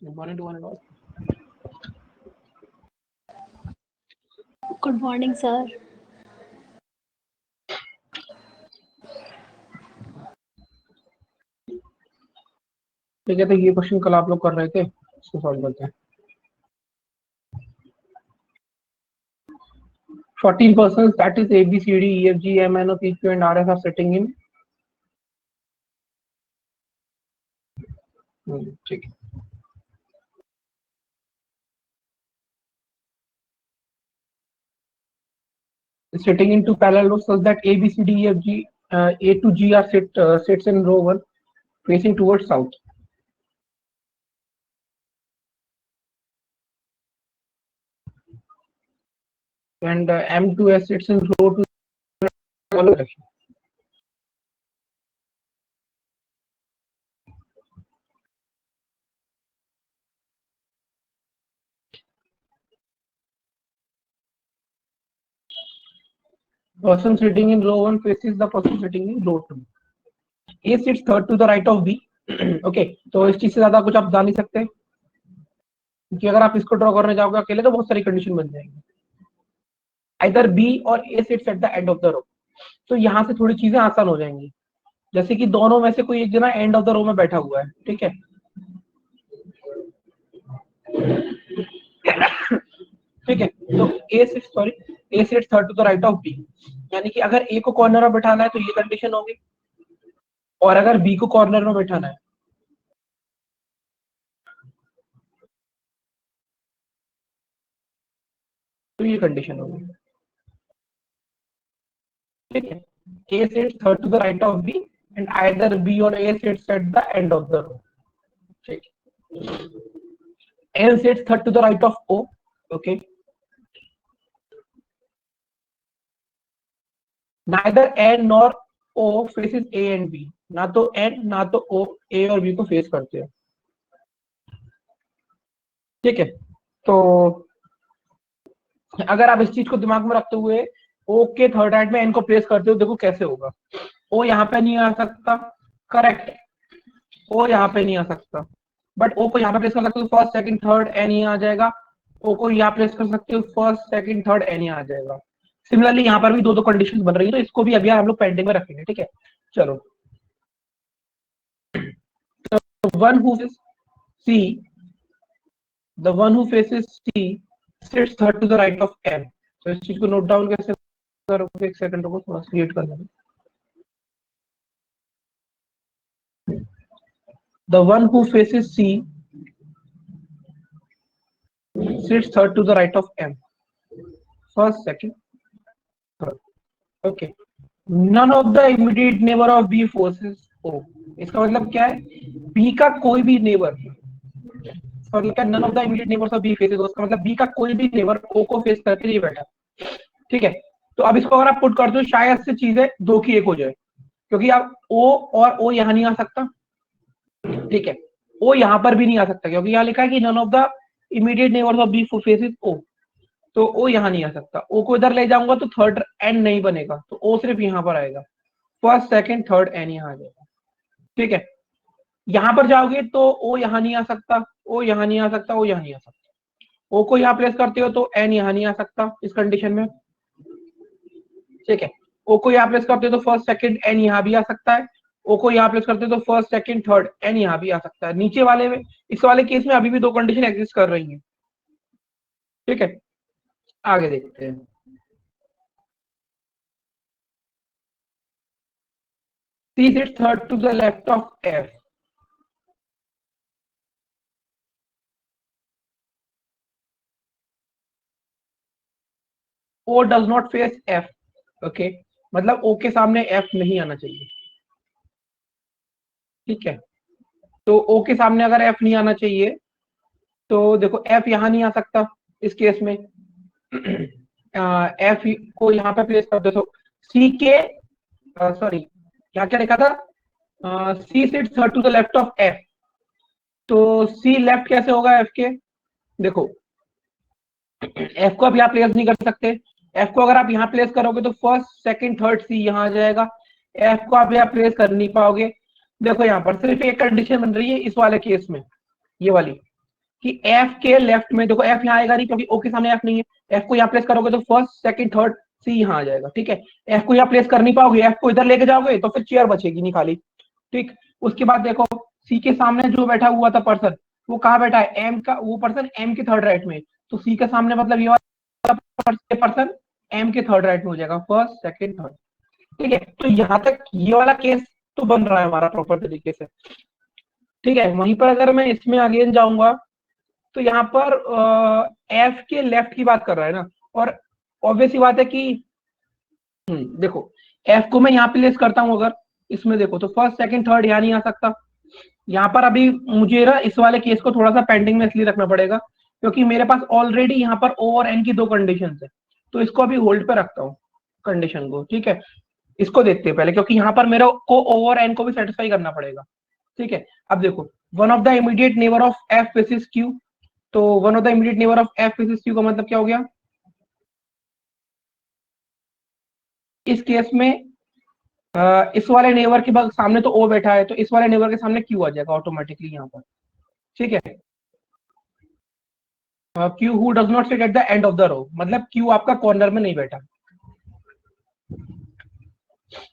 Good morning to one and all. Good morning, sir. ठीक है, तो ये क्वेश्चन कल आप लोग कर रहे थे, इसको सॉल्व करते हैं। 14 persons, that is A, B, C, D, E, F, G, M, N, O, P, Q, and R, S are sitting in. ठीक है, sitting in two parallel rows such that A, B, C, D, E, F, G, A to G are sits in row 1 facing towards south. And M to S sits in row 2 direction. Person sitting in row 1 faces the person sitting in row 2. A sits third to the right of B. Okay, तो इस चीज से ज्यादा कुछ आप जान नहीं सकते, क्योंकि अगर आप इसको ड्रॉ करने जाओगे अकेले तो बहुत सारी कंडीशन बन जाएंगी। आइदर बी और A sits at the end of the row, तो यहाँ से थोड़ी चीजें आसान हो जाएंगी। जैसे कि दोनों में से कोई एक जना एंड ऑफ द रो में बैठा हुआ है, ठीक है, ठीक है, तो A sits third to the right of B, यानी कि अगर ए को कॉर्नर में बैठाना है तो ये कंडीशन होगी, और अगर बी को कॉर्नर में बैठाना है तो ये कंडीशन होगी। ठीक है, A sits third to the right of B and either B or A sits at the end of the row. ठीक, N sits third to the right of O. Okay, neither N nor O faces A and B. ना तो N ना तो O A और B को face करते हैं। ठीक है, तो अगर आप इस चीज को दिमाग में रखते हुए O के थर्ड राइट में N को प्लेस करते हो, देखो कैसे होगा। O यहाँ पे नहीं आ सकता, करेक्ट, O यहाँ पे नहीं आ सकता, बट O को यहाँ पे प्लेस कर सकते हो, फर्स्ट सेकंड थर्ड एन यहाँ आ जाएगा। O को यहाँ प्लेस कर सकते हो, फर्स्ट सेकंड थर्ड एन यहाँ आ जाएगा। सिमिलरली यहाँ पर भी दो कंडीशंस बन रही है, तो इसको भी अभी हम लोग पेंडिंग में रखेंगे। ठीक है, चलो, one who C the one who faces C sits third to the right of M. तो इस चीज को नोट डाउन कैसे करोगे, एक सेकंड को थोड़ा क्रिएट कर लेंगे। The one who faces C sits third to the right of M. First, second, third. Okay. None of the immediate neighbor of B forces O. इसका मतलब क्या है, B का कोई भी नेबर, मतलब क्या, none of the immediate neighbors of B faces O, इसका मतलब B का कोई भी नेबर O को फेस करके नहीं बैठा। ठीक है, तो अब इसको अगर आप पुट कर दो, शायद से चीजें दो की एक हो जाए, क्योंकि आप O और O यहाँ नहीं आ सकता। ठीक है, O यहाँ पर भी नहीं आ सकता, क्योंकि यहाँ लिखा है कि none of the immediate neighbors of B faces O, तो O यहाँ नहीं आ सकता। O को इधर ले जाऊंगा तो थर्ड एन नहीं बनेगा, तो O सिर्फ यहाँ पर आएगा, फर्स्ट सेकंड थर्ड एन यहाँ आ जाएगा। ठीक है, यहाँ पर जाओगे तो O यहाँ नहीं आ सकता, O यहाँ नहीं आ सकता, O यहाँ नहीं आ सकता। O को यहाँ प्लेस करते हो तो एन यहाँ नहीं आ सकता इस कंडीशन में। ठीक है, O को यहाँ प्लेस करते हो तो फर्स्ट सेकंड एन यहाँ भी आ सकता है, O को यहाँ प्लेस करते हो तो फर्स्ट सेकंड थर्ड एन यहाँ भी आ सकता है। नीचे वाले में, इस वाले केस में अभी भी दो कंडीशन एग्जिस्ट कर रही हैं। ठीक है, आगे देखते हैं। C sits third to the left of F. O does not face F, okay, मतलब ओ के सामने एफ नहीं आना चाहिए, ठीक है। तो ओ के सामने अगर एफ नहीं आना चाहिए तो देखो एफ यहाँ नहीं आ सकता इस केस में। एफ को यहाँ पे प्लेस कर दो तो सी के, सॉरी यहाँ क्या लिखा था, C sits to the left of F, तो सी लेफ्ट कैसे होगा एफ के, देखो एफ को आप यहाँ प्लेस नहीं कर सकते, एफ को अगर आप यहाँ प्लेस करोगे तो फर्स्ट सेकंड थर्ड सी यहाँ आ जाएगा, एफ को आप यहाँ प्लेस कर नहीं पाओगे। देखो यहाँ पर सिर्फ एक कंडीशन बन रही है इस वाले केस में, ये वाली, कि एफ के लेफ्ट में, देखो एफ यहाँ आएगा नहीं क्योंकि ओ के सामने एफ नहीं है, एफ को यहाँ प्लेस करोगे तो फर्स्ट सेकंड थर्ड सी यहाँ आ जाएगा, ठीक है। एफ को यहाँ प्लेस कर नहीं पाओगे, एफ को इधर लेके जाओगे तो फिर चेयर बचेगी नहीं खाली, ठीक। उसके बाद देखो सी के सामने जो बैठा हुआ था पर्सन, वो कहाँ बैठा है, एम का, वो पर्सन एम के थर्ड राइट में, तो सी के सामने मतलब ये वाला पर्सन एम के थर्ड राइट में हो जाएगा, फर्स्ट सेकंड थर्ड, ठीक है। तो यहाँ तक ये वाला केस तो बन रहा है हमारा प्रॉपर तरीके से, ठीक है। वहीं पर अगर मैं इसमें अगेन जाऊंगा तो यहाँ पर एफ के लेफ्ट की बात कर रहा है ना, और ऑब्वियस ही बात है कि देखो एफ को मैं यहाँ प्लेस करता हूँ अगर इसमें, देखो तो फर्स्ट सेकंड थर्ड यहाँ नहीं आ सकता। यहाँ पर अभी मुझे ना इस वाले केस को थोड़ा सा पेंडिंग में इसलिए रखना पड़ेगा क्योंकि मेरे पास ऑलरेडी यहाँ पर ओ और एन की दो कंडीशन है, तो इसको अभी होल्ड पे रखता हूँ कंडीशन को, ठीक है। इसको देखते हैं पहले क्योंकि यहाँ पर मेरे को ओ और एन को भी सेटिस्फाई करना पड़ेगा, ठीक है। अब देखो one of the immediate neighbour of F which Q, तो one of the immediate neighbour of F which Q का मतलब क्या हो गया, इस केस में इस वाले नेबर के सामने तो ओ बैठा है, तो इस वाले नेबर के सामने क्यू आ जाएगा ऑटोमेटिकली यहाँ पर, ठीक है। Q who does not sit at the end of the row, मतलब क्यू आपका कॉर्नर में नहीं बैठा,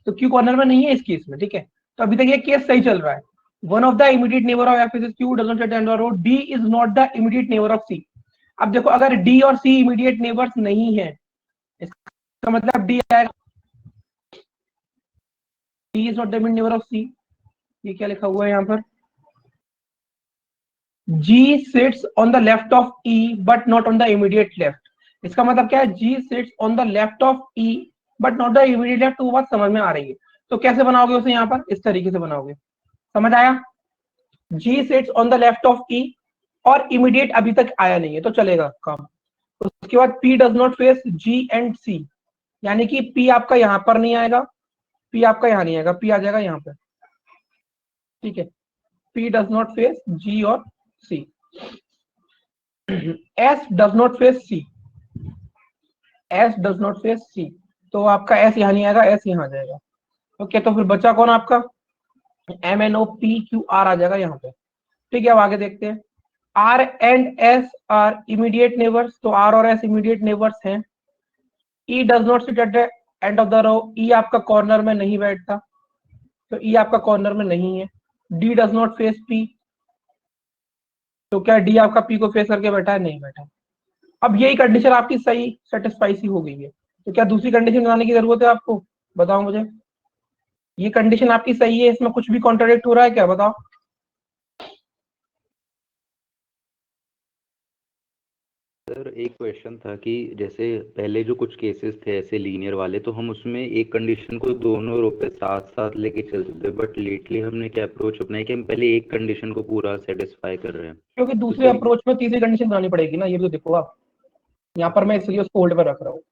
तो क्यू कॉर्नर में नहीं है इस केस में, ठीक है। तो अभी तक ये केस सही चल रहा है। One of the immediate neighbour of F is Q does not sit at the end of the row, D is not the immediate neighbour of C. अब देखो अगर डी और सी इमीडिएट नेबर्स नहीं है, इसका मतलब डी आएगा, D is not the immediate neighbour of C. ये क्या लिखा हुआ है यहाँ पर, G sits on the left of E but not on the immediate left, इसका मतलब क्या है, G sits on the left of E but not the immediate left, वो बात समझ में आ रही है। तो कैसे बनाओगे उसे, यहाँ पर इस तरीके से बनाओगे, समझ आया। G sits on the left of E और immediate अभी तक आया नहीं है तो चलेगा काम। उसके बाद P does not face G and C, यानी कि P आपका यहाँ पर नहीं आएगा, P आपका यहाँ नहीं आएगा, P आ जाएगा यहाँ पे, ठीक है। P does not face G और C, S does not face C, S does not face C, तो आपका S यहाँ नहीं आएगा, S यहाँ आ जाएगा, ओके। तो फिर बचा कौन आपका, M N O P Q R आ जाएगा यहाँ पे, ठीक है। अब आगे देखते हैं, R and S are immediate neighbours, तो R और S इमीडिएट नेबर्स हैं। E does not sit at the end of the row, E आपका कॉर्नर में नहीं बैठता, तो E आपका कॉर्नर में नहीं है। D does not face P, तो क्या D आपका P को फेस करके बैठा है, नहीं बैठा। अब यही कंडीशन आपकी सही सेटिस्फाई सी हो गई है, तो क्या दूसरी कंडीशन बनाने की जरूरत है आपको, बताओ मुझे। ये कंडीशन आपकी सही है, इसमें कुछ भी कॉन्ट्राडिक्ट हो रहा है क्या, बताओ। सर एक क्वेश्चन था कि जैसे पहले जो कुछ केसेस थे ऐसे लीनियर वाले, तो हम उसमें एक कंडीशन को दोनों रो पे साथ साथ लेके चलते थे, बट लेटली हमने क्या अप्रोच अपनाया कि हम पहले एक कंडीशन को पूरा सेटिस्फाई कर रहे हैं, क्योंकि तो दूसरे सर। अप्रोच में तीसरी कंडीशन बनानी पड़ेगी ना, ये भी तो देखो आप, यहाँ पर मैं इसलिए उसको होल्ड पर रख रहा हूँ।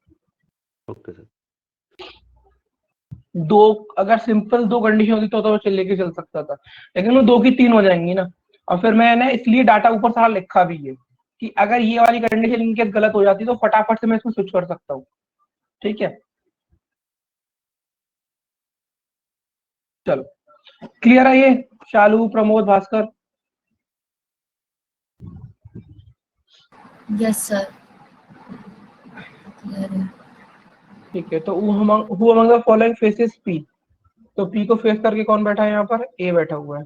Okay sir. दो, अगर सिंपल दो कंडीशन होती तो लेके चल सकता था, लेकिन वो दो की तीन हो जाएंगी ना। और फिर मैंने इसलिए डाटा ऊपर सारा लिखा भी है कि अगर ये वाली कंडीशन इनके गलत हो जाती तो फटाफट से मैं इसमें स्विच कर सकता हूँ, ठीक है। चलो क्लियर है ये, Shalu, Pramod, Bhaskar. Yes sir, clear है। ठीक है, तो who among the following faces P, तो P को फेस करके कौन बैठा है यहाँ पर, A बैठा हुआ है।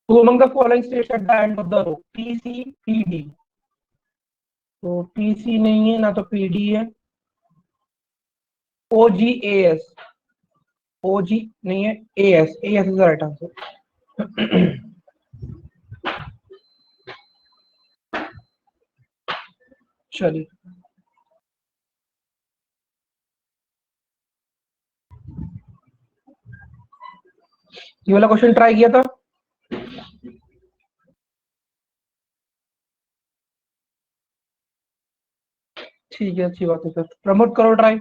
Who among the following states at the end of the row, PC, PD, तो PC नहीं है ना, तो PD है। OGAS, OG नहीं है, AS, AS is the right answer। चलिए ये वाला क्वेश्चन ट्राई किया था। ठीक है, अच्छी बात है सर, प्रमोट करो ट्राई।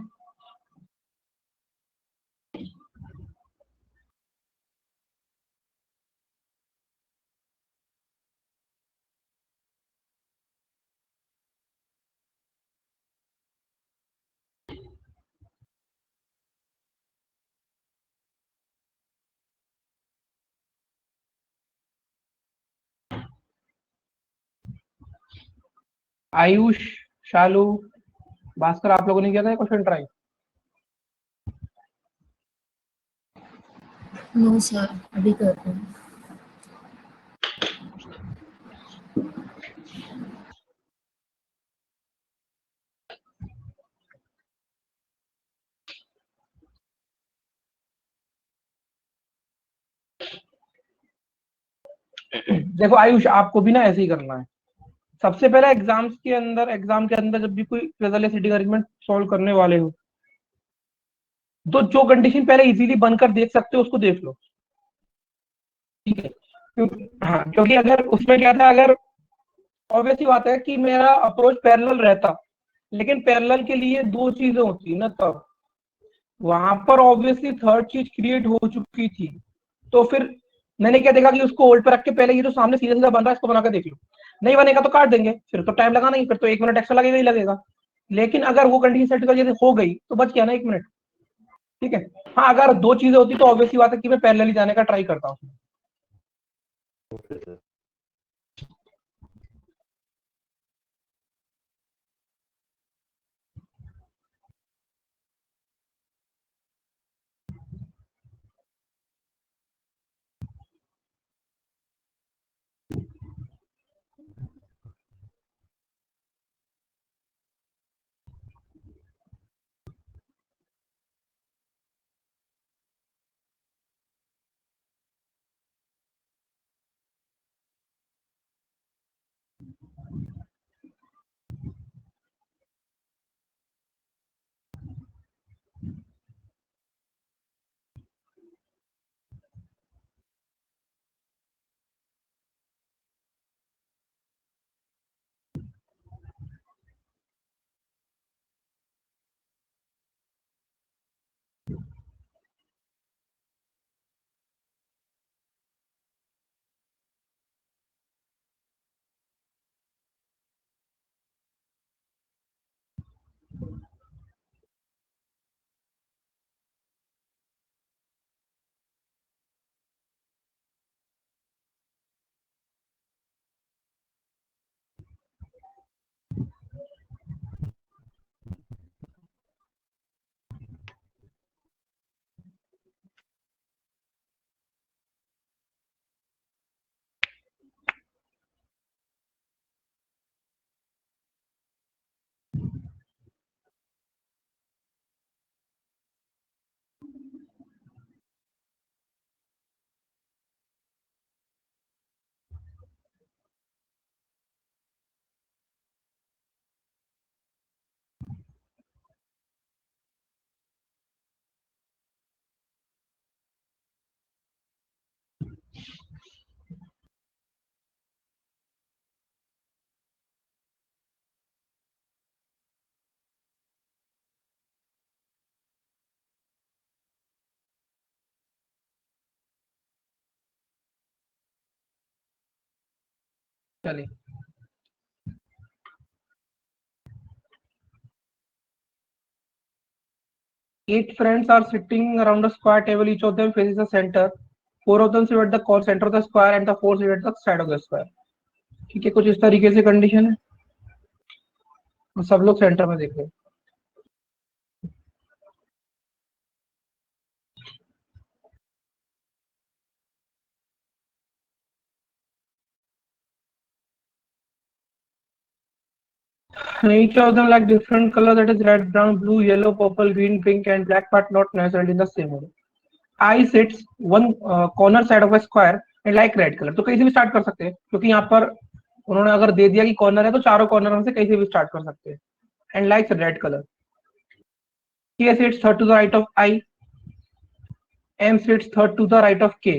आयुष, शालू, भास्कर, आप लोगों ने किया था क्वेश्चन ट्राई? नो सर, अभी करते हैं। देखो आयुष, आपको भी ना ऐसे ही करना है। सबसे पहले एग्जाम के अंदर जब भी कोई ट्रेजर या सिटी अरेंजमेंट सॉल्व करने वाले हो, तो जो कंडीशन पहले इजीली बनकर देख सकते हो उसको देख लो। ठीक है, क्योंकि अगर उसमें क्या था, अगर ऑब्वियस ही बात है कि मेरा अप्रोच पैरेलल रहता, लेकिन पैरेलल के लिए दो चीजें होती है ना, तब वहां पर ऑब्वियसली थर्ड चीज क्रिएट हो चुकी थी। तो फिर मैंने क्या देखा कि उसको होल्ड पर रख के पहले ये जो सामने सीधा सीधा बन रहा है इसको बनाकर देख लो। नहीं बनेगा तो काट देंगे, फिर तो टाइम लगाना ही, फिर तो 1 मिनट एक्स्ट्रा लगेगा ही लगेगा। लेकिन अगर वो कंडीशन सेट कर यदि हो गई तो बच गया ना 1 मिनट। ठीक है। हाँ, अगर दो चीजें होती तो ऑब्वियसली बात है कि मैं पैरेलली जाने का ट्राई करता हूँ। Okay sir. चलिए, eight friends are sitting around a square table. Each of them faces the center. Four of them sit at the center of the square and the four sit at the side of the square. ठीक है, कुछ इस तरीके से condition है, सब लोग centre में देख रहे हैं। Each of them like different color, that is red, brown, blue, yellow, purple, green, pink, and black, but not necessarily in the same order. I sits one corner side of a square and like red color. तो कहीं से भी start कर सकते हैं, क्योंकि यहाँ पर उन्होंने अगर दे दिया कि कॉर्नर है तो चारों कॉर्नर में से कहीं से भी स्टार्ट कर सकते हैं. And likes red colour. K sits third to the right of I. M sits third to the right of K.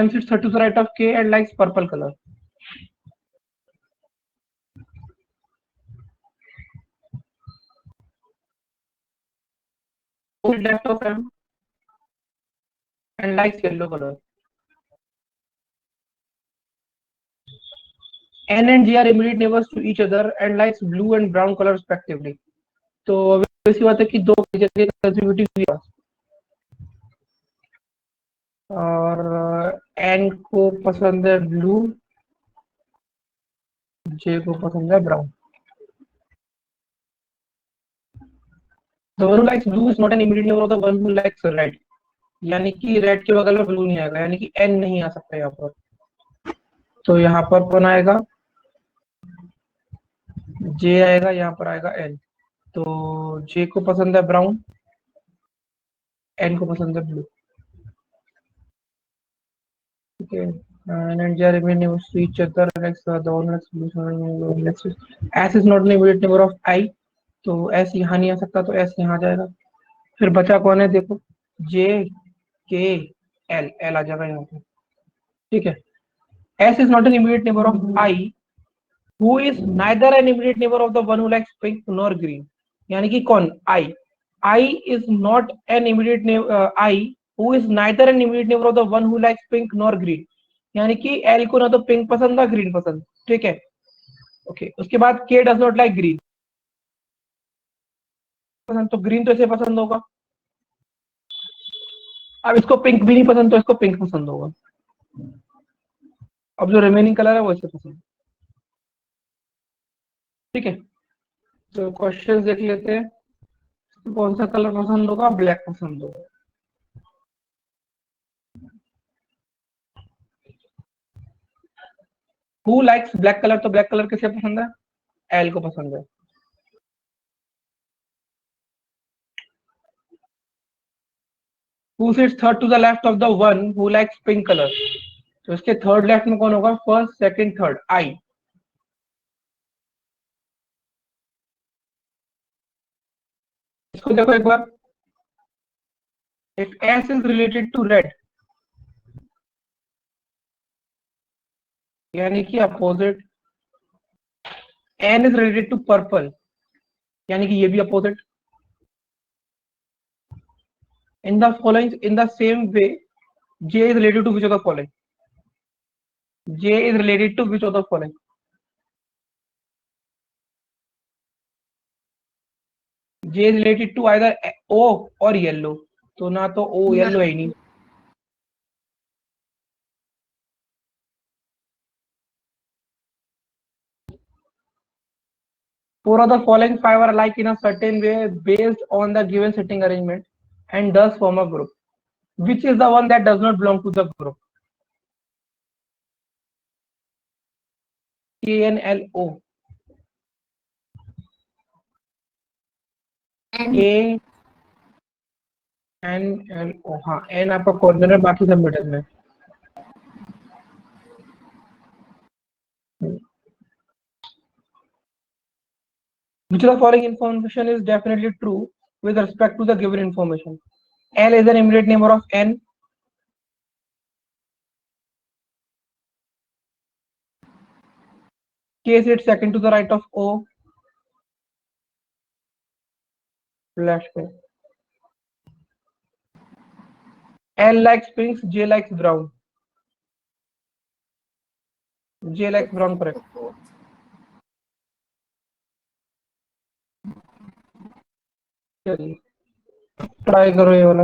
M sits third to the right of K and likes purple color. Who is left of M and likes yellow color. N and G are immediate neighbors to each other and likes blue and brown color respectively. तो ऐसी बात है कि दो जगह consecutive हुई है और N को पसंद है ब्लू, J को पसंद है brown. The one who likes blue is not an immediate neighbor of the one who likes red. यानी कि रेड के बगल में ब्लू नहीं आएगा, यानी कि N नहीं आ सकता यहाँ पर. तो यहाँ पर कौन आएगा? J आएगा, यहाँ पर आएगा N. तो J को पसंद है ब्राउन, N को पसंद है ब्लू. ठीक है. And J remain neighbors to each other. Next, the one next blue. Next, S is not an immediate neighbor of I. तो S यहाँ नहीं आ सकता, तो S यहाँ जाएगा. फिर बचा कौन है? देखो, J, K, L. L आ जाएगा यहाँ पे. ठीक है. S is not an immediate neighbor of I, who is neither an immediate neighbor of the one who likes pink nor green. यानी कि कौन? I is not an immediate neighbor. I who is neither an immediate neighbor of the one who likes pink nor green. यानी कि L को ना तो pink पसंद ना ग्रीन पसंद. ठीक है. ओके. उसके बाद K does not like green. पसंद तो ग्रीन तो इसे पसंद होगा. अब इसको पिंक भी नहीं पसंद तो इसको पिंक पसंद होगा. अब जो रिमेनिंग कलर है वो इसे पसंद. ठीक है. तो क्वेश्चन देख लेते हैं. कौन सा कलर पसंद होगा? ब्लैक पसंद होगा. Who likes black color? तो ब्लैक कलर किसे पसंद है? L को पसंद है. Who sits third to the left of the one who likes pink color? तो इसके थर्ड लेफ्ट में कौन होगा? First, second, third. I. इसको देखो एक बार. If S is related to red, यानी कि opposite. N is related to purple, यानी कि ये भी opposite. In the following, in the same way, J is related to which of the following? J is related to which of the following? J is related to either O और yellow. तो ना तो O yellow है ही नहीं. Four of the following five are alike in a certain way based on the given sitting arrangement and thus form a group. Which is the one that does not belong to the group? K N L O. A N L O. हाँ, N आपका corner है, बाकी सब middle में. Which of the following information is definitely true with respect to the given information? L is an immediate neighbor of N. K sits second to the right of O. Left पे. L likes pinks, J likes brown. J likes brown, correct. चलिए try करो ये वाला.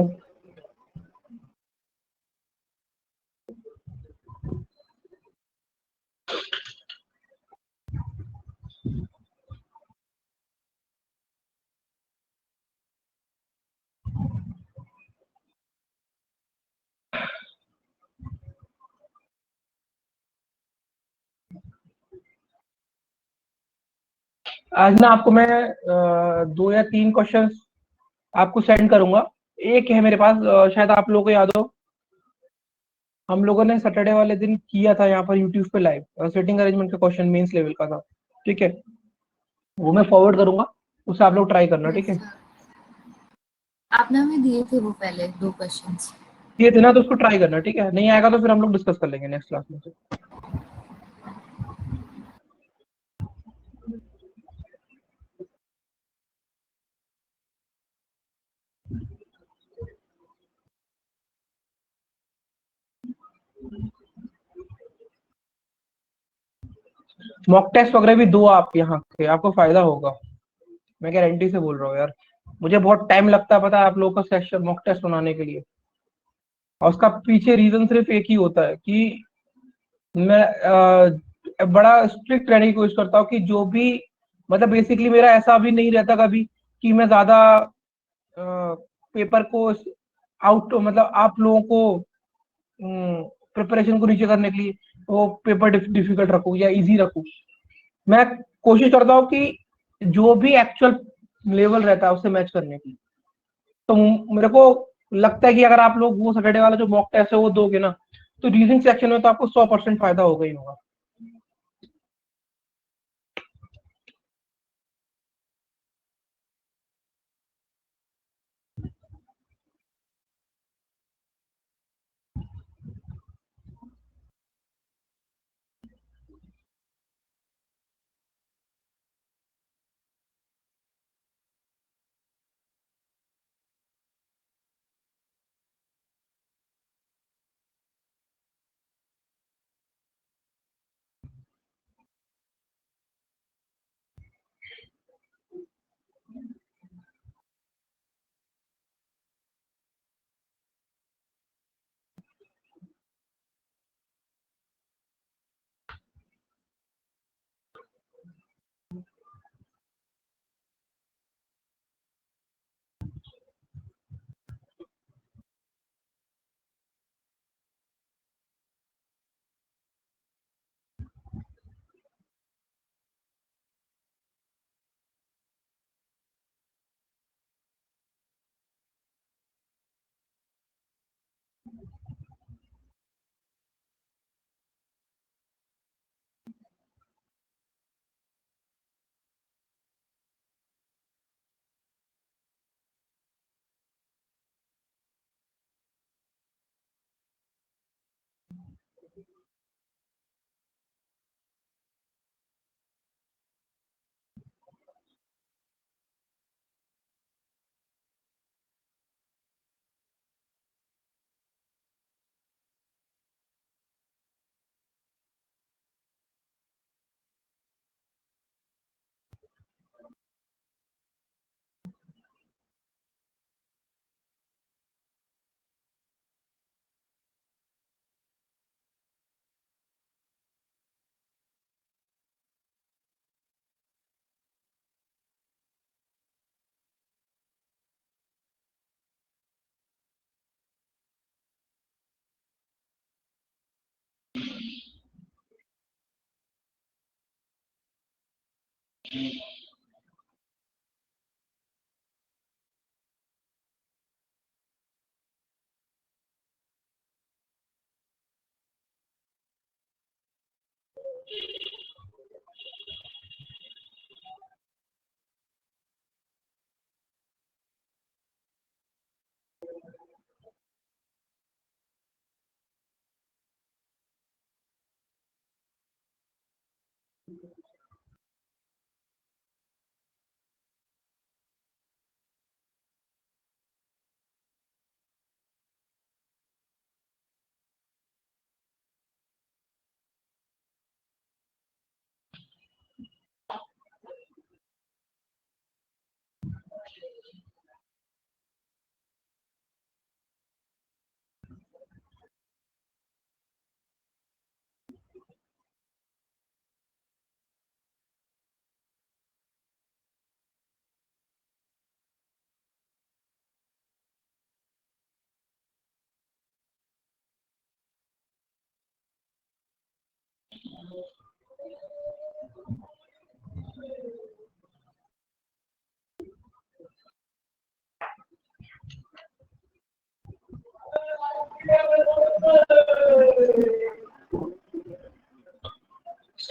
आज ना आपको मैं 2 या 3 क्वेश्चंस आपको सेंड करूंगा. एक है मेरे पास, शायद आप लोगों को याद हो, हम लोगों ने सैटरडे वाले दिन किया था यहाँ पर यूट्यूब पे लाइव सेटिंग अरेंजमेंट का क्वेश्चन मेंस लेवल का था, ठीक है। वो मैं फॉरवर्ड करूंगा, उसे आप लोग ट्राई करना, ठीक है। आपने हमें दिए थे वो पहले 2 क्वेश्चंस। ये थे ना, तो उसको ट्राई करना, ठीक है। नहीं आएगा तो फिर हम लोग डिस्कस कर लेंगे नेक्स्ट क्लास में से। मॉक टेस्ट वगैरह भी दो आप यहाँ के, आपको फायदा होगा, मैं गारंटी से बोल रहा हूँ यार। मुझे बहुत टाइम लगता है, पता है आप लोगों का सेशन मॉक टेस्ट बनाने के लिए, और उसका पीछे रीजन सिर्फ एक ही होता है कि मैं बड़ा स्ट्रिक्ट रहने की कोशिश करता हूँ कि जो भी, मतलब बेसिकली मेरा ऐसा भी नहीं रहता कभी कि मैं ज्यादा पेपर को आउट, मतलब आप लोगों को प्रिपरेशन को नीचे करने के लिए वो पेपर डिफिकल्ट रखूँ या इजी रखूँ। मैं कोशिश करता हूँ कि जो भी एक्चुअल लेवल रहता है उससे मैच करने की। तो मेरे को लगता है कि अगर आप लोग वो सैटरडे वाला जो मॉक टेस्ट है वो दोगे ना, तो रीजनिंग सेक्शन में तो आपको 100% फायदा होगा ही होगा।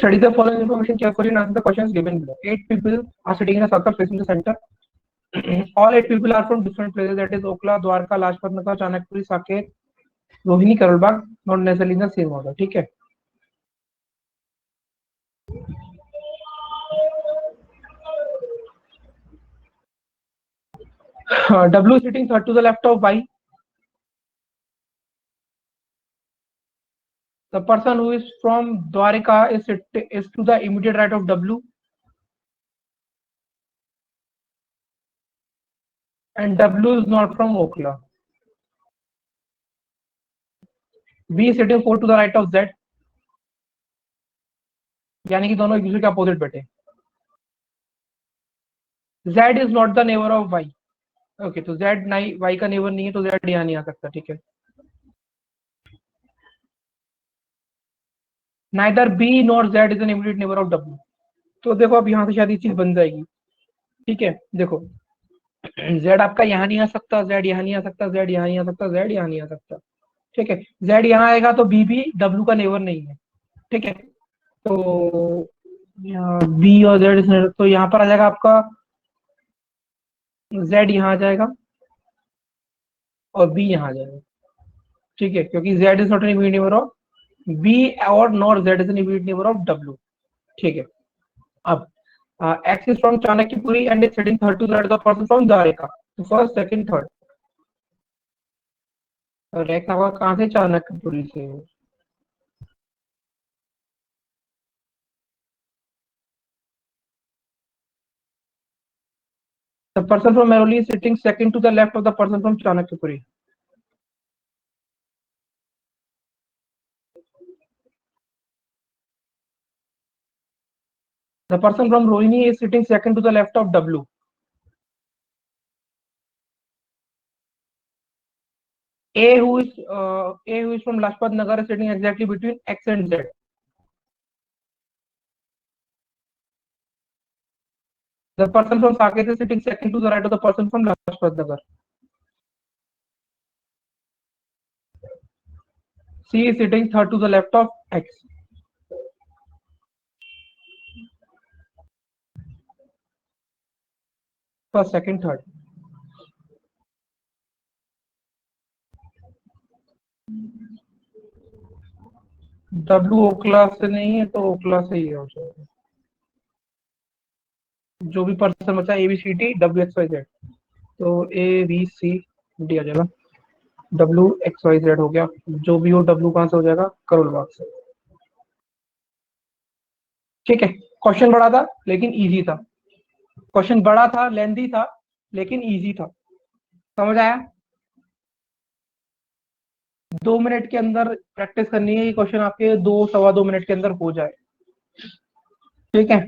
Study the following information carefully and answer the questions given below. 8 people are sitting in a circle facing the center. All 8 people are from different places, that is Okla, Dwarka, Lajpat Nagar, Chanakpuri, Saket, Rohini, Karolbagh, not necessarily in the same order. ठीक है. W is sitting third to the left of Y. The person who is from Dwarika is to the immediate right of W. And W is not from Okla. B is sitting four to the right of Z. यानी कि दोनों एक दूसरे के opposite बैठे. Z is not the neighbor of Y. Okay, तो Z Y का neighbour नहीं है, तो Z यहाँ नहीं आ सकता. ठीक है. Neither B nor Z is an immediate neighbor of W. तो देखो अब यहाँ से शायद ये चीज बन जाएगी. ठीक है. देखो Z आपका यहाँ नहीं आ सकता, Z यहाँ नहीं आ सकता, Z यहाँ नहीं आ सकता, Z यहाँ नहीं आ सकता. ठीक है. Z यहाँ आएगा तो B भी W का नेबर नहीं है. ठीक है. तो B और Z, तो यहाँ पर आ जाएगा आपका Z यहाँ आ जाएगा और B यहाँ आ जाएगा. ठीक है. क्योंकि Z is not an immediate neighbour of B और nor Z is an immediate neighbour of W. ठीक है. अब X is from Chanakyapuri and is sitting third to the right of the person from Dwarika. So first, second, third. और X आपका कहाँ से? चाणक्यपुरी से. The person from Meroli is sitting second to the left of the person from Chanakyapuri. The person from Rohini is sitting second to the left of W. A who is from Lajpat Nagar is sitting exactly between X and Z. The person from Saket is sitting second to the right of the person from Lajpat Nagar. C is sitting third to the left of X. First, second, third. W Okhla से नहीं है तो ओखला से ही हो जाएगा. जो भी person बचा A B C D W X Y Z, तो A B C D आ जाएगा. W X Y Z हो गया. जो भी हो W कहाँ से हो जाएगा? करोलबाग से. ठीक है. क्वेश्चन बड़ा था लेकिन इजी था. क्वेश्चन बड़ा था, लेंथी था, लेकिन इजी था. समझ आया? 2 मिनट के अंदर प्रैक्टिस करनी है. ये क्वेश्चन आपके 2 सवा 2 मिनट के अंदर हो जाए. ठीक है.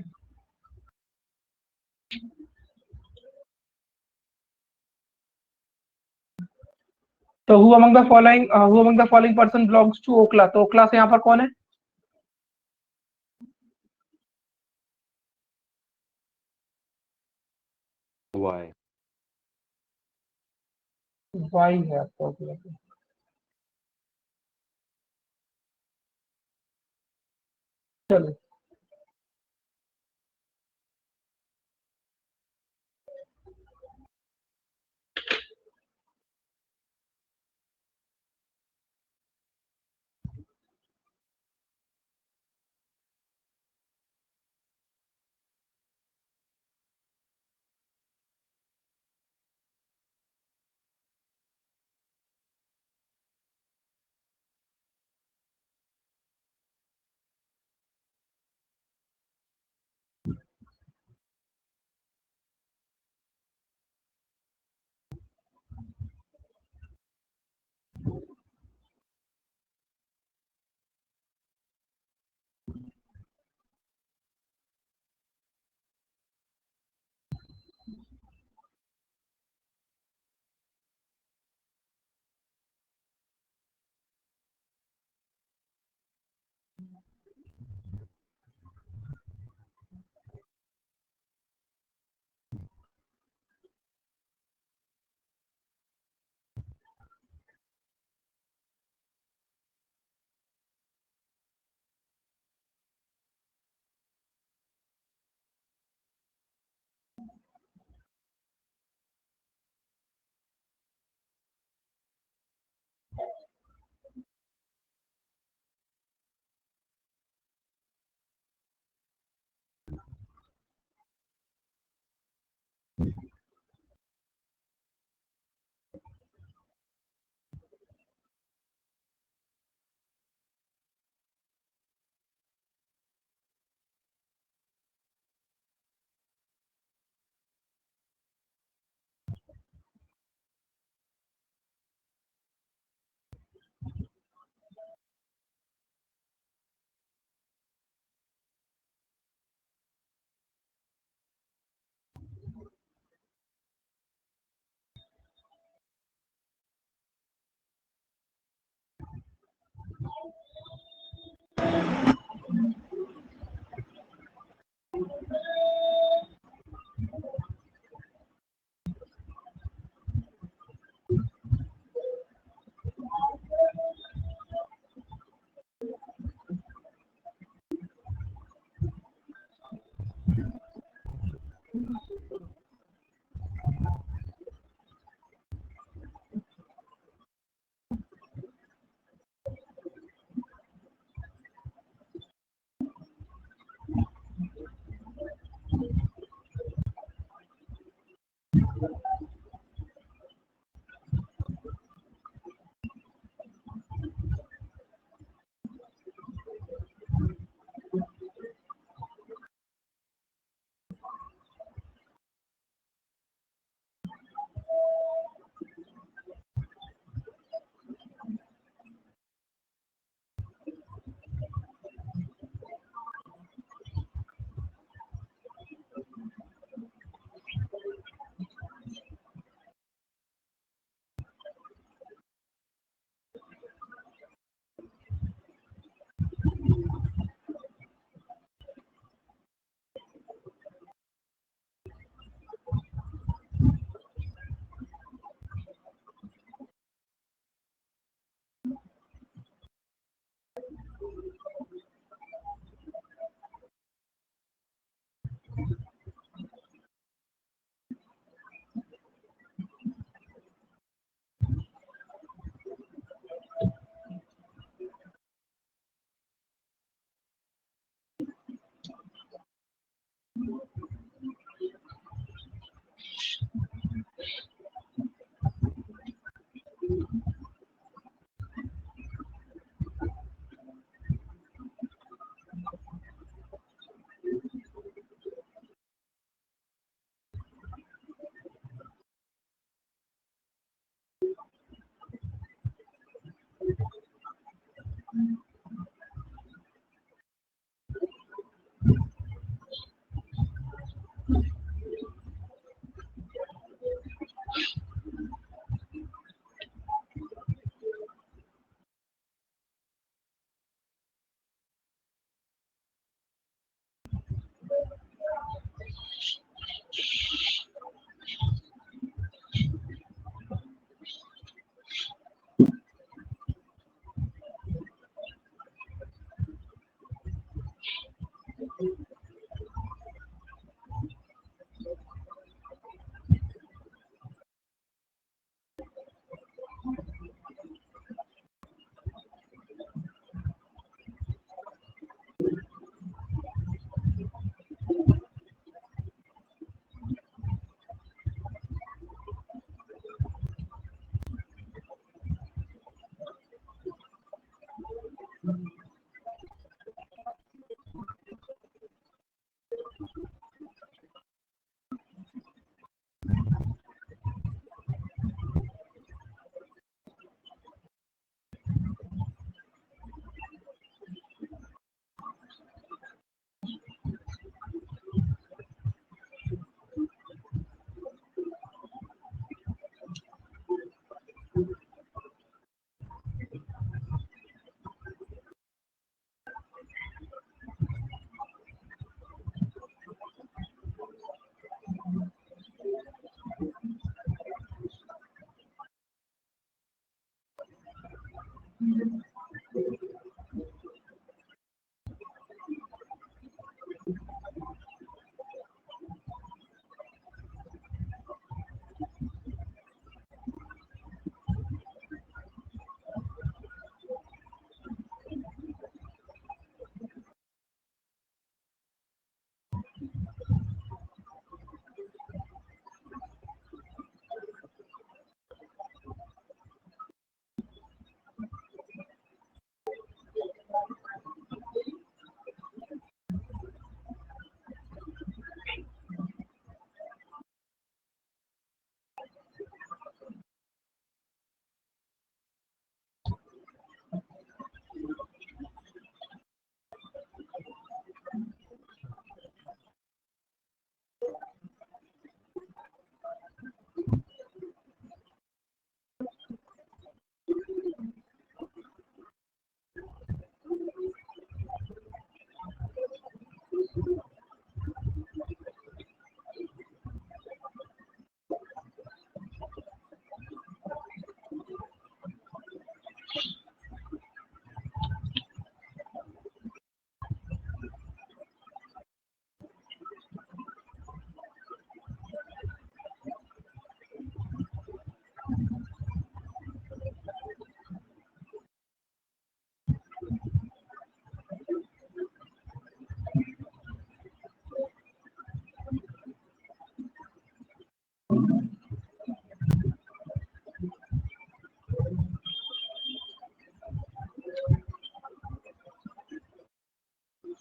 तो who among the following person belongs to Okhla? तो ओखला से यहाँ पर कौन है? Y. Y है आपका ओखला पे. चलो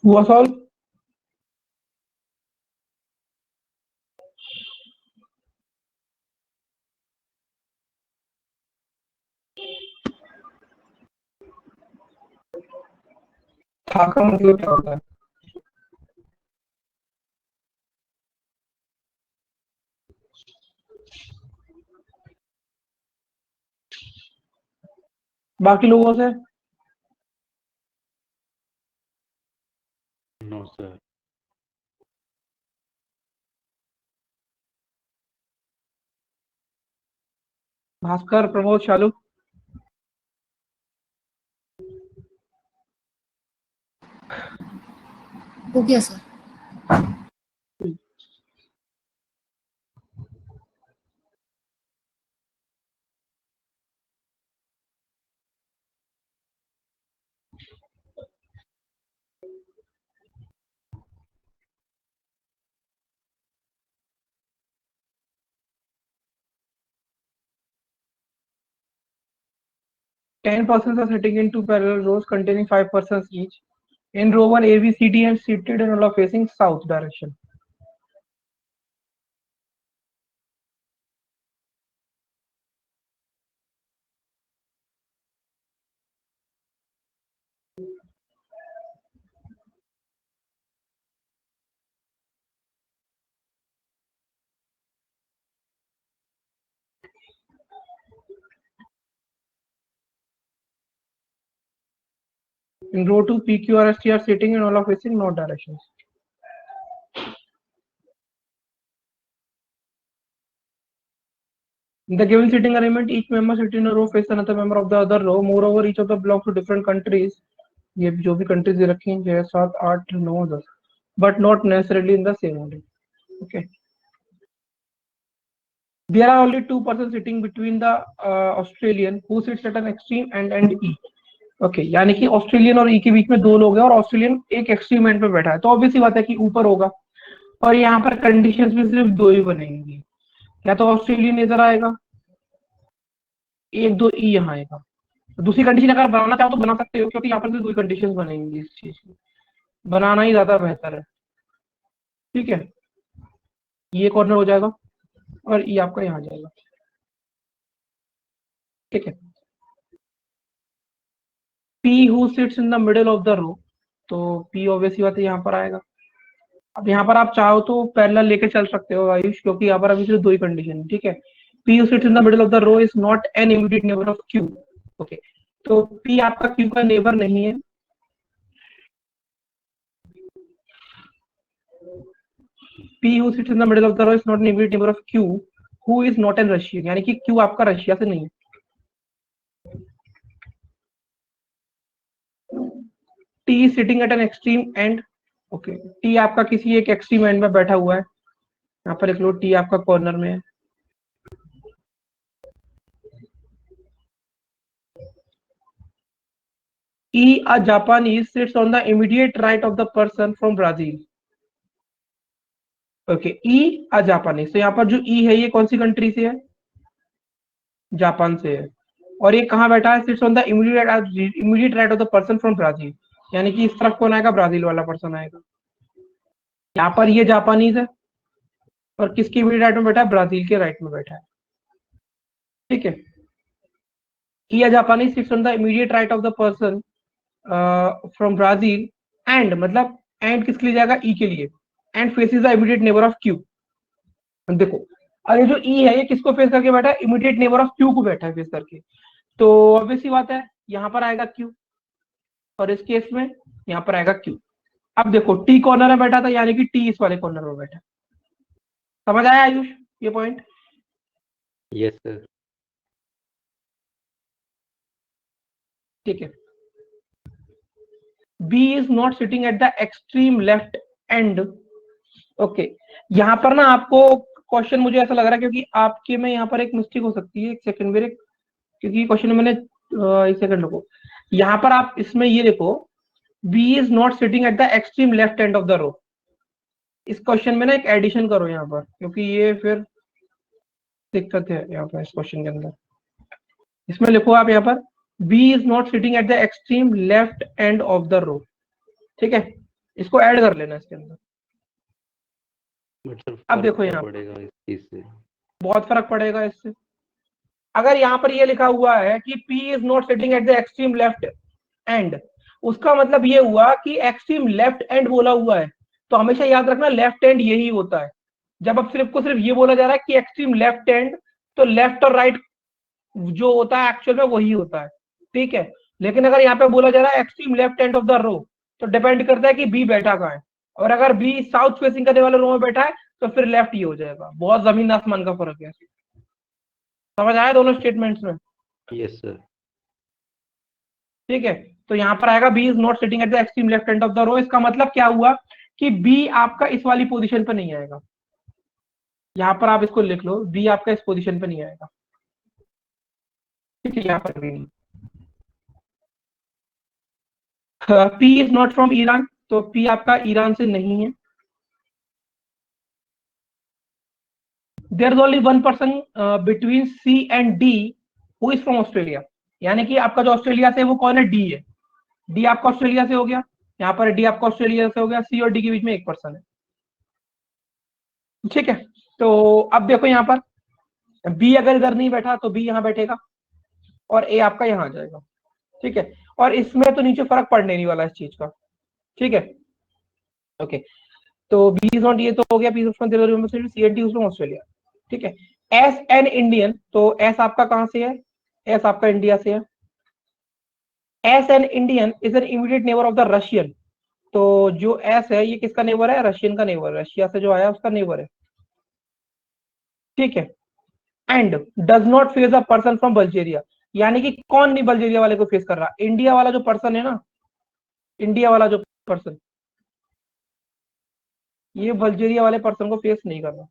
हुआ सॉल्व? था का मतलब क्या होता है? बाकी लोगों से? No sir. भास्कर, प्रमोद, शालू? हो गया sir. 10 persons are sitting in two parallel rows containing 5 persons each. In row 1, A, B, C, D and seated and all are facing south direction. In row 2, P, Q, R, S, T are sitting and all are facing north directions. In the given seating arrangement, each member sitting in a row faces another member of the other row. Moreover, each of the belongs to different countries. ये जो भी countries दे रखी हैं 6, 7, 8, 9, 10, but not necessarily in the same order. Okay. There are only 2 persons sitting between the Australian who sits at an extreme and E. Okay यानी कि Australian और ई के बीच में दो लोग हैं और ऑस्ट्रेलियन एक एक्सट्रीम एंड पे बैठा है, तो ऑब्वियस बात है कि ऊपर होगा। और यहाँ पर कंडीशंस में सिर्फ दो ही बनेंगी, या तो ऑस्ट्रेलियन इधर आएगा, एक दो ई यहाँ आएगा। तो दूसरी कंडीशन अगर बनाना चाहो तो बना सकते हो, क्योंकि यहाँ पर सिर्फ दो कंडीशन बनेंगी इस चीज की, बनाना ही ज्यादा बेहतर है। ठीक है, ये कॉर्नर हो जाएगा और ई आपका यहाँ जाएगा। ठीक है, P who sits in the middle of the row, तो P ऑब्वियसली बात है यहाँ पर आएगा। अब यहाँ पर आप चाहो तो पैरेलल लेके चल सकते हो आयुष, क्योंकि यहाँ पर अभी सिर्फ दो ही कंडीशन है। ठीक है, P who sits in the middle of the row is not an immediate neighbor of Q. Okay, तो P आपका Q का नेबर नहीं है। P who sits in the middle of the row is not an immediate neighbor of Q who is not an Russian, यानी कि Q आपका Russia से नहीं है। T is sitting at an extreme end. Okay, T आपका किसी एक extreme and में बैठा हुआ है। यहाँ पर एक लो T आपका कॉर्नर में है। E, a Japanese, sits on the immediate right of the person from Brazil. Okay, E, a Japanese, तो यहाँ पर जो E है ये कौन सी कंट्री से है? जापान से है। और ये कहाँ बैठा है? Sits on the immediate right of the person from Brazil, यानी कि इस तरफ कौन आएगा? ब्राजील वाला पर्सन आएगा। यहाँ पर ये जापानीज है और किसके इमीडिएट राइट में बैठा है? ब्राजील के राइट में बैठा है। ठीक है, E, a Japanese, sits on the immediate right of the person from Brazil and, मतलब एंड किसके लिए जाएगा? ई के लिए, and faces the immediate neighbour of Q. देखो, अरे जो ई है ये किसको फेस करके बैठा है? इमीडिएट नेबर ऑफ क्यू को बैठा है फेस करके, तो ऑब्वियस सी बात है यहाँ पर आएगा क्यू, और इस केस में यहाँ पर आएगा क्यू। अब देखो टी कॉर्नर में बैठा था, यानी कि टी इस वाले कॉर्नर में बैठा। समझ आया आयुष ये पॉइंट? Yes sir. ठीक है, B is not sitting at the extreme left end. Okay, यहाँ पर ना आपको क्वेश्चन मुझे ऐसा लग रहा है, क्योंकि आपके में यहाँ पर एक मिस्टेक हो सकती है। एक सेकंड मेरे, क्योंकि क्वेश्चन मैंने एक सेकंड रुको, यहाँ पर आप इसमें ये देखो B is not sitting at the extreme left end of the row। इस क्वेश्चन में ना एक एडिशन करो यहाँ पर, क्योंकि ये फिर दिक्कत है यहाँ पर इस क्वेश्चन के अंदर। इसमें लिखो आप यहाँ पर B is not sitting at the extreme left end of the row। ठीक है, इसको ऐड कर लेना इसके अंदर। बट सर अब देखो फर्क यहाँ पड़ेगा इस चीज से। बहुत फर्क पड़ेगा इससे। अगर यहाँ पर ये लिखा हुआ है कि P is not sitting at the extreme left and, उसका मतलब ये हुआ कि एक्सट्रीम लेफ्ट एंड बोला हुआ है, तो हमेशा याद रखना लेफ्ट एंड यही होता है। जब अब सिर्फ को सिर्फ ये बोला जा रहा है कि एक्सट्रीम लेफ्ट एंड, तो लेफ्ट और राइट जो होता है एक्चुअल में वही होता है, ठीक है। लेकिन अगर यहाँ पे बोला जा रहा है extreme left end of the row, तो डिपेंड करता है कि बी बैठा कहाँ है, और अगर बी साउथ फेसिंग करने वाले रो में बैठा है तो फिर लेफ्ट ही हो जाएगा। बहुत जमीन आसमान का फर्क है। समझ आया दोनों स्टेटमेंट्स में? Yes sir. ठीक है, तो यहाँ पर आएगा B is not sitting at the extreme left end of the row. इसका मतलब क्या हुआ कि बी आपका इस वाली पोजीशन पर नहीं आएगा। यहाँ पर आप इसको लिख लो, बी आपका इस पोजीशन पर नहीं आएगा, ठीक है, यहाँ पर भी नहीं। P is not from Iran, तो पी आपका ईरान से नहीं है। There is only one person between C and D who is from Australia, यानी कि आपका जो ऑस्ट्रेलिया से वो कौन है? डी है। डी आपका ऑस्ट्रेलिया से हो गया, यहाँ पर डी आपका ऑस्ट्रेलिया से हो गया, सी और डी के बीच में एक पर्सन है, ठीक है। तो अब देखो यहाँ पर बी अगर इधर नहीं बैठा तो बी यहाँ बैठेगा और ए आपका यहाँ आ जाएगा, ठीक है। और इसमें तो नीचे फर्क पड़ने नहीं वाला इस चीज का, ठीक है, ओके। तो बी इज नॉट, ये तो हो गया, B is from C and D from Australia, ठीक है। एस एन इंडियन, तो एस आपका कहां से है? एस आपका इंडिया से है। S an Indian is an immediate neighbour of the Russian, तो जो एस है ये किसका नेबर है? रशियन का नेबर, रशिया से जो आया उसका नेबर है, ठीक है। And does not face a person from Bulgaria, यानी कि कौन नहीं बल्गेरिया वाले को फेस कर रहा? इंडिया वाला जो पर्सन है ना, इंडिया वाला जो पर्सन, ये बल्गेरिया वाले पर्सन को फेस नहीं कर रहा।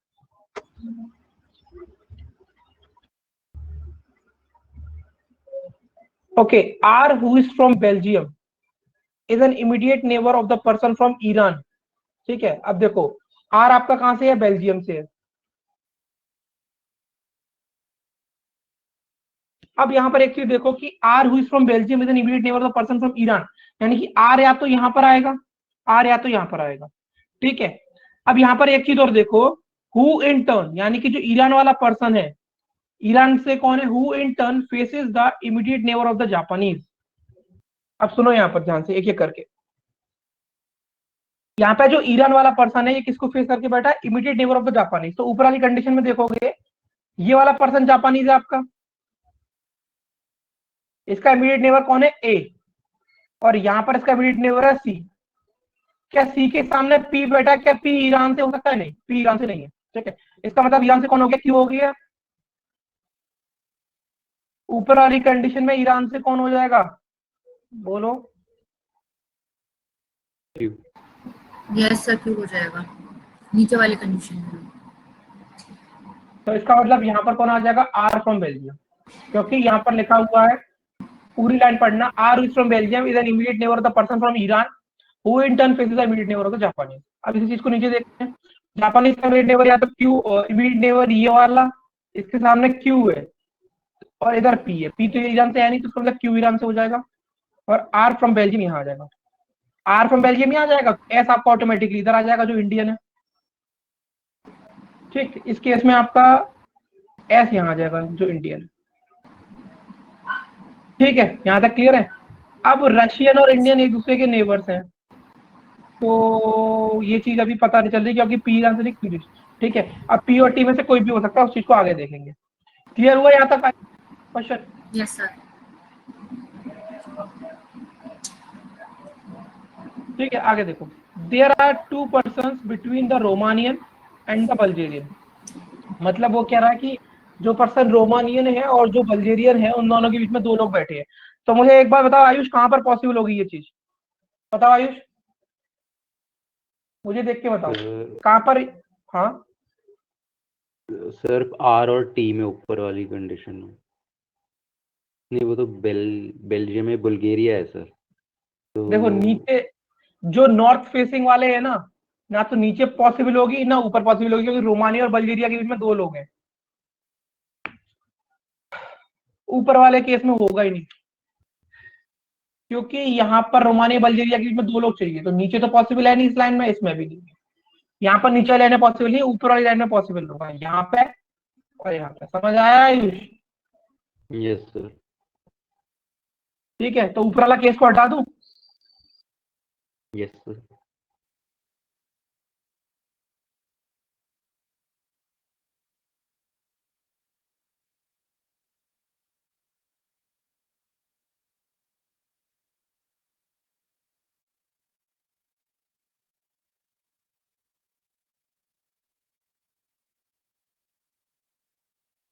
Okay, R who is from Belgium is an immediate neighbour of the person from Iran, ठीक है। अब देखो आर आपका कहां से है? बेल्जियम से है। अब यहाँ पर एक चीज देखो कि R who is from Belgium is an immediate neighbour of the person from Iran, यानी कि आर या तो यहाँ पर आएगा, आर या तो यहाँ पर आएगा, ठीक है। अब यहाँ पर एक चीज और देखो, हु इन टर्न, यानी कि जो ईरान वाला पर्सन है, ईरान से कौन है? Who in turn faces the immediate neighbour of the Japanese. अब सुनो यहाँ पर ध्यान से एक एक करके, यहाँ पे जो ईरान वाला पर्सन है ये किसको फेस करके बैठा है? Immediate neighbour of the Japanese. तो ऊपर वाली कंडीशन में देखोगे ये वाला पर्सन जापानीज है आपका, इसका इमीडिएट नेबर कौन है? ए, और यहाँ पर इसका इमीडिएट नेबर है सी। क्या सी के सामने पी बैठा? क्या पी ईरान से हो सकता है? नहीं, पी ईरान से नहीं है, ठीक है। इसका मतलब ईरान से कौन हो गया? क्यों हो गया? ऊपर वाली कंडीशन में ईरान से कौन हो जाएगा? बोलो। यस सर, क्यों हो जाएगा नीचे वाली कंडीशन में? तो इसका मतलब यहाँ पर कौन आ जाएगा? आर फ्रॉम बेल्जियम, क्योंकि यहाँ पर लिखा हुआ है, पूरी लाइन पढ़ना, R is from Belgium is an immediate neighbour of the person from Iran who in turn faces the immediate neighbour of the Japanese. अब इसी चीज को नीचे देखते हैं, जापानीज का इमीडिएट नेबर या तो क्यू, इमीडिएट नेबर ये वाला, इसके सामने क्यू है और इधर पी है, पी तो ईरान से है नहीं, तो इसका मतलब क्यू ईरान से हो जाएगा, और आर फ्रॉम बेल्जियम यहाँ आ जाएगा, आर फ्रॉम बेल्जियम यहाँ आ जाएगा, एस आपका ऑटोमेटिकली इधर आ जाएगा जो इंडियन है, ठीक। इस केस में आपका एस यहाँ आ जाएगा जो इंडियन है, ठीक है, यहाँ तक क्लियर है। अब रशियन और इंडियन एक दूसरे के नेबर्स हैं, तो ये चीज अभी पता नहीं चल रही क्योंकि पी ईरान से नहीं, क्यू, ठीक है। अब पी और टी में से कोई भी हो सकता है, उस चीज को आगे देखेंगे। क्लियर हुआ यहाँ तक क्वेश्चन? Yes sir. ठीक है, आगे देखो, there are two person between the Romanian and the Bulgarian, मतलब वो कह रहा है कि जो पर्सन रोमानियन है और जो बल्गेरियन है उन दोनों के बीच में दो लोग बैठे हैं। तो मुझे एक बार बताओ आयुष, कहां पर पॉसिबल होगी ये चीज? बताओ आयुष, मुझे देख के बताओ कहां पर। हाँ सिर्फ आर और टी में ऊपर वाली कंडीशन में नहीं, वो तो बेल्जियम में बुल्गारिया है सर। तो देखो नीचे जो नॉर्थ फेसिंग वाले हैं ना तो नीचे पॉसिबल होगी ना ऊपर पॉसिबल होगी, क्योंकि रोमानिया और बल्गेरिया के बीच में दो लोग हैं, ऊपर वाले केस में होगा ही नहीं। क्योंकि यहाँ पर रोमानिया बल्गेरिया के बीच में 2 लोग चाहिए, तो नीचे तो पॉसिबल है नहीं इस लाइन में, इसमें भी नहीं है। यहाँ पर नीचे वाली लाइन में पॉसिबल नहीं, ऊपर वाली लाइन में पॉसिबल होगा, यहाँ पे और यहाँ पे। समझ आया आयुष? Yes sir. ठीक है, तो ऊपर वाला केस को हटा दूं? Yes sir.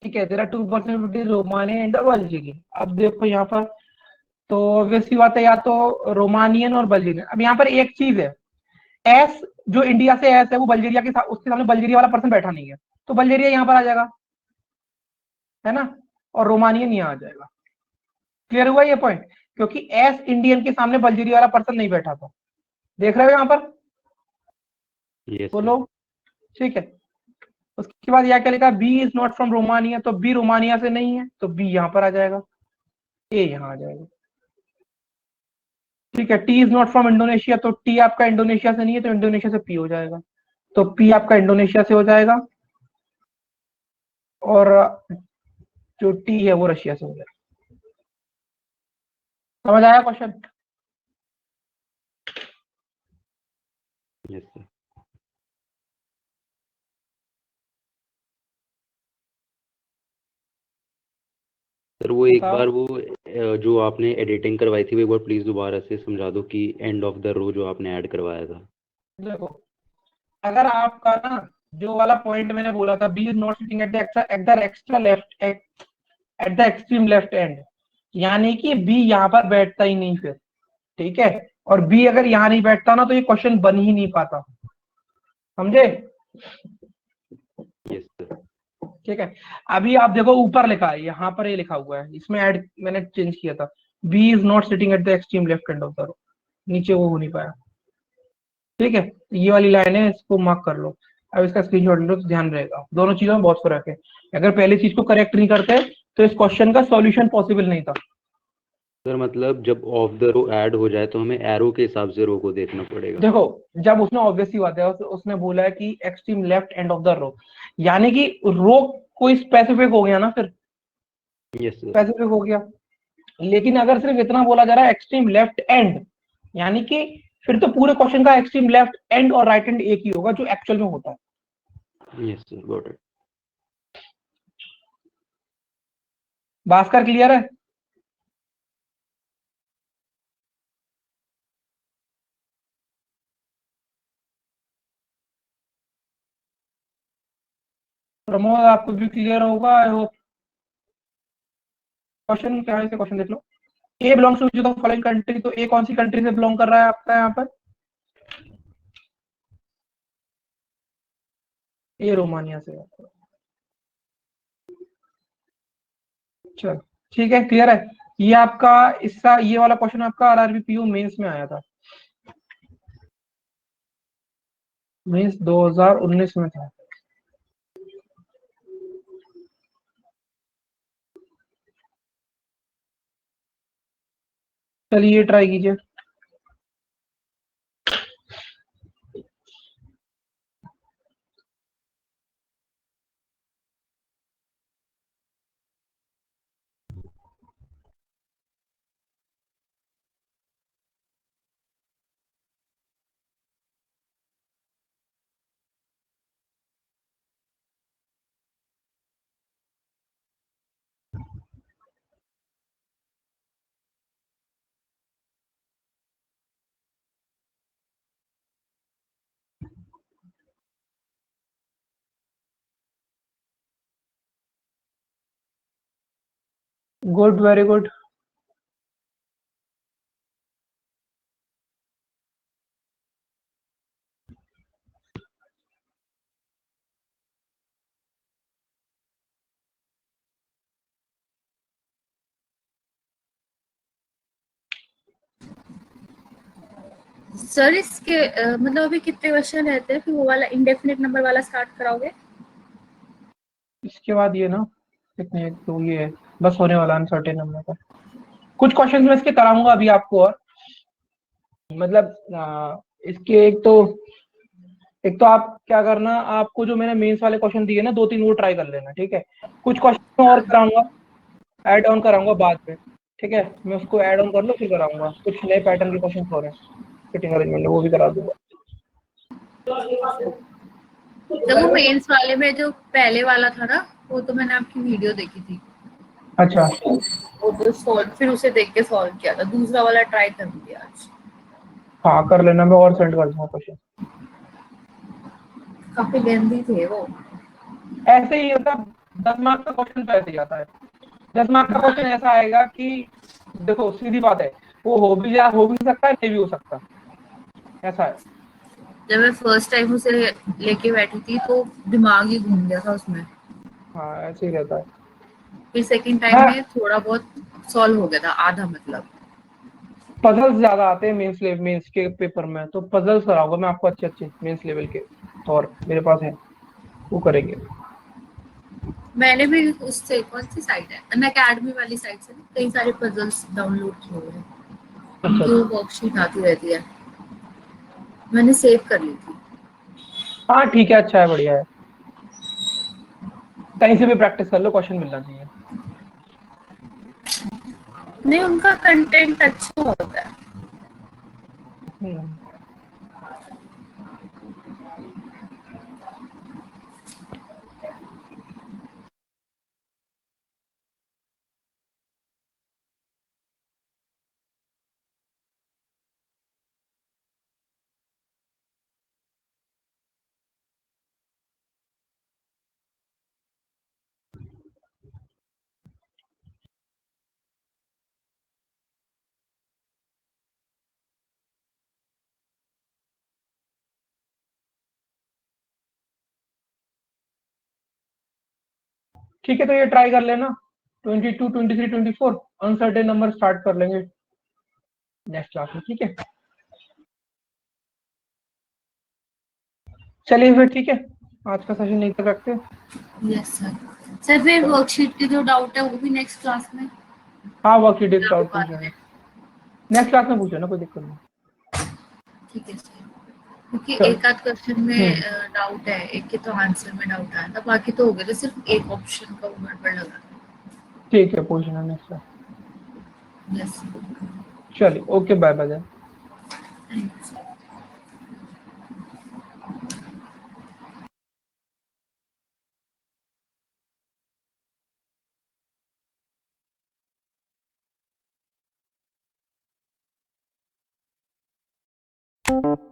ठीक है, तेरा 2% रोमानियन एंड अल्जीरियन। अब देखो यहाँ पर, तो ऑब्वियसली बात है, या तो रोमानियन और बल्जीरियन। अब यहाँ पर एक चीज है, एस जो इंडिया से एस है वो बल्गेरिया के साथ, उसके सामने बल्गेरिया वाला पर्सन बैठा नहीं है, तो बल्गेरिया यहाँ पर आ जाएगा, है ना, और रोमानियन यहाँ आ जाएगा। क्लियर हुआ ये पॉइंट? क्योंकि एस इंडियन के सामने बल्गेरिया वाला पर्सन नहीं बैठा था। देख रहे हो यहाँ पर? यस बोलो। ठीक है, उसके बाद यहाँ क्या लिखा, B is not from Romania, तो बी रोमानिया से नहीं है, तो बी यहाँ पर आ जाएगा, ए यहाँ आ जाएगा। ठीक है, T is not from Indonesia, तो टी आपका इंडोनेशिया से नहीं है, तो इंडोनेशिया से पी हो जाएगा, तो पी आपका इंडोनेशिया से हो जाएगा, और जो टी है वो रशिया से हो जाएगा। समझ आया क्वेश्चन? Yes sir. सर वो एक बताओ। बार वो जो आपने एडिटिंग करवाई थी वो एक बार प्लीज दोबारा से समझा दो कि एंड ऑफ द रो जो आपने ऐड करवाया था। देखो, अगर आपका ना जो वाला पॉइंट मैंने बोला था, B is not sitting at the extra left at the extreme left end, यानी कि बी यहाँ पर बैठता ही नहीं फिर। ठीक है, और बी अगर यहाँ नहीं बैठता ना तो ये क्वेश्चन बन ही नहीं पाता। समझे? Yes sir. ठीक है, अभी आप देखो ऊपर लिखा है, यहाँ पर ये लिखा हुआ है, इसमें ऐड मैंने चेंज किया था, B is not sitting at the extreme left end of the row, नीचे वो हो नहीं पाया। ठीक है, ये वाली लाइन है, इसको मार्क कर लो। अब इसका स्क्रीनशॉट लो तो ध्यान रहेगा, दोनों चीजों में बहुत फर्क है। अगर पहली चीज को करेक्ट नहीं करते तो इस क्वेश्चन का सॉल्यूशन पॉसिबल नहीं था। सर मतलब जब ऑफ द रो ऐड हो जाए तो हमें एरो के हिसाब से रो को देखना पड़ेगा। देखो, जब उसने ऑब्वियसली बात है, उसने बोला है कि extreme left end of the row, यानी कि रो कोई स्पेसिफिक हो गया ना, फिर यस सर। स्पेसिफिक हो गया। लेकिन अगर सिर्फ इतना बोला जा रहा है एक्सट्रीम लेफ्ट एंड, यानी कि फिर तो पूरे क्वेश्चन का एक्सट्रीम लेफ्ट एंड और राइट एंड एक ही होगा जो एक्चुअल में होता है। Yes sir, got it. Bhaskar clear है? प्रमोद आपको भी क्लियर होगा आई होप। क्वेश्चन क्या है, इसे क्वेश्चन देख लो। A belongs to the following country, तो ए कौन सी कंट्री से बिलोंग कर रहा है आपका यहाँ पर? ए रोमानिया से। चलो ठीक है, क्लियर है। ये आपका इसका ये वाला क्वेश्चन आपका आरआरबी पीयू मेंस में आया था, मेंस 2019 में था। चलिए ट्राई कीजिए। Good, very good. सर इसके मतलब अभी कितने क्वेश्चन रहते हैं, फिर वो वाला इंडेफिनिट नंबर वाला स्टार्ट कराओगे? इसके बाद ये ना कितने, तो ये बस होने वाला अनसर्टेन नंबर का। कुछ क्वेश्चन मैं इसके कराऊंगा अभी आपको, और मतलब इसके एक तो आप क्या करना, आपको जो मैंने मेंस वाले क्वेश्चन दिए ना 2-3 वो ट्राई कर लेना, ठीक है। कुछ क्वेश्चन और कराऊंगा, ऐड ऑन कराऊंगा बाद में, ठीक है। मैं उसको ऐड ऑन कर लो फिर कराऊंगा। कुछ नए पैटर्न के क्वेश्चन हो रहे हैं फिटिंग अरेंजमेंट, वो भी करा दूंगा। तो वो मेंस वाले में जो पहले वाला था ना, वो तो मैंने आपकी वीडियो देखी थी, अच्छा, वो तो सॉल्व, फिर उसे देख के सॉल्व किया था। दूसरा वाला ट्राई कर दिया आज। हाँ कर लेना, मैं और सेंड कर दूंगा क्वेश्चन। काफी लेंथी थे वो। ऐसे ही मतलब 10 मार्क का क्वेश्चन तो ऐसे ही आता है। 10 मार्क का क्वेश्चन ऐसा आएगा कि देखो सीधी बात है, वो हो भी सकता है, नहीं भी हो सकता, ऐसा है। जब मैं फर्स्ट टाइम उसे लेके बैठी थी तो दिमाग ही घूम गया था उसमें। हाँ ऐसे ही रहता है। फिर सेकंड टाइम मैं में थोड़ा बहुत सॉल्व हो गया था, आधा मतलब। पजल्स ज्यादा आते हैं मेंस के पेपर में, तो पजल्स कराऊंगा मैं आपको अच्छे अच्छे मेंस लेवल के, और मेरे पास है, वो करेंगे। मैंने भी उससे, कौन सी साइट है, अन अकेडमी वाली साइट से कई सारे पजल्स डाउनलोड किए हुए हैं। अच्छा उनकी वो अच्छा। वर्कशीट आती रहती है, मैंने सेव कर ली थी। हाँ ठीक है, अच्छा है, बढ़िया है। कहीं से भी प्रैक्टिस कर लो, क्वेश्चन मिलना चाहिए। नहीं, उनका कंटेंट अच्छा होता है। हम्म। ठीक है, तो ये ट्राई कर लेना। 22, 23, 24 अनसर्टेन नंबर स्टार्ट कर लेंगे नेक्स्ट क्लास में, ठीक है। चलिए फिर ठीक है, आज का सेशन यहीं तक रखते हैं। Yes sir. सर फिर वर्कशीट की जो डाउट है वो भी नेक्स्ट क्लास में, हाँ वर्कशीट या वो डाउट पूछ बाद लेना, में? नेक्स्ट क्लास में पूछो ना, कोई दिक्कत नहीं। ठीक है सर। क्योंकि चलो। एक आध क्वेश्चन में हम्म। डाउट है, एक के तो आंसर में डाउट आया था, बाकी तो हो गए थे, सिर्फ एक ऑप्शन का वो गड़बड़ लगा ठीक है, पूछना नेक्स्ट क्लास। था। यस चलिए, okay, bye bye. Sir. Thank you.